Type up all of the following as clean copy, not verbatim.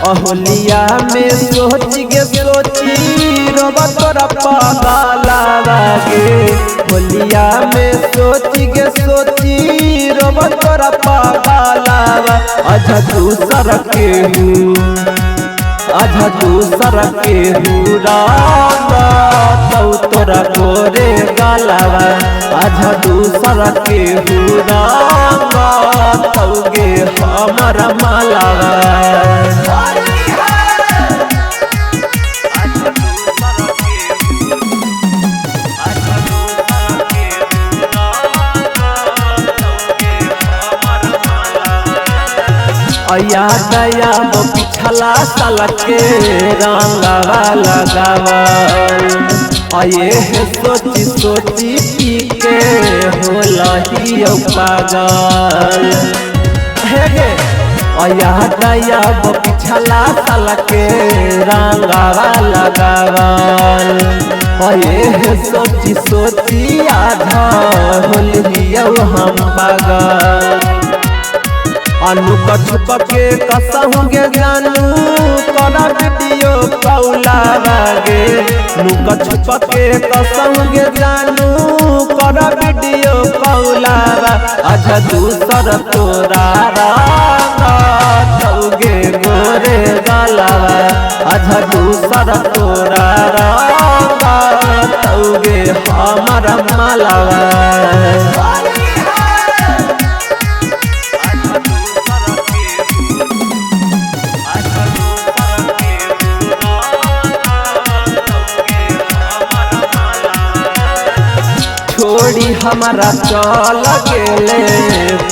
अहोलिया में सोच के सोची रोबा तोरा पागला लागे। होलिया में सोच के सोची रोबा तोरा पागला आजा दूसर के हूँ आजा दूसर के हूँ रांगा तो तोरा गोरे गालावा। आजा दूसर के हूँ रांगा तो गे हमारा मालावा। याद आया वो पिछला साल के रंगवा लगावल। आये सोची सोची पी के होला ही पागल। याद आया वो पिछला साल के रंगवा लगावल। आये सोची सोची आधा होलिया हम पागल। अनुक छुप के कसहुँगे जानू करा वीडियो कौला बागे। नुक छुप के कसहुँगे जानू करा वीडियो कौला बा। आजा दूसर तोरा रांगा तौगे गोरे गालावा। आजा दूसर तोरा रांगा तौगे हमारा मालावा। छोड़ी हमारा चल गेले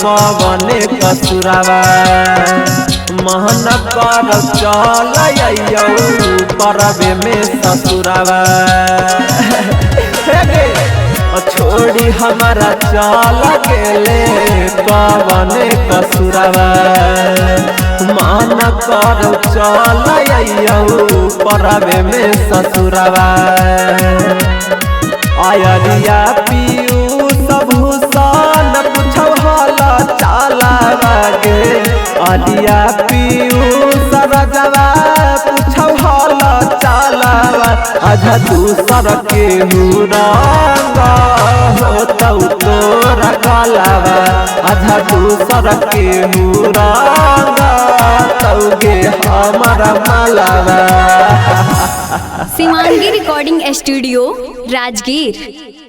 पवन कसुरावा। महन कर चल परबे में ससुरावा। छोड़ी हमारा चल गेले पवन कसुरावा। मन कर चल परबे में ससुरावा। आयरिया पीयू सबूसन पूछो हाला चाला बागे। आलिया पीयू सरजवा पूछो हाला चाला। आजा दूसर के हूँ रंगा हो तो तोरा गालावा। आजा दूसर के हूँ रंगा तौगे हमारा मालावा। Shivangi recording studio Rajgir.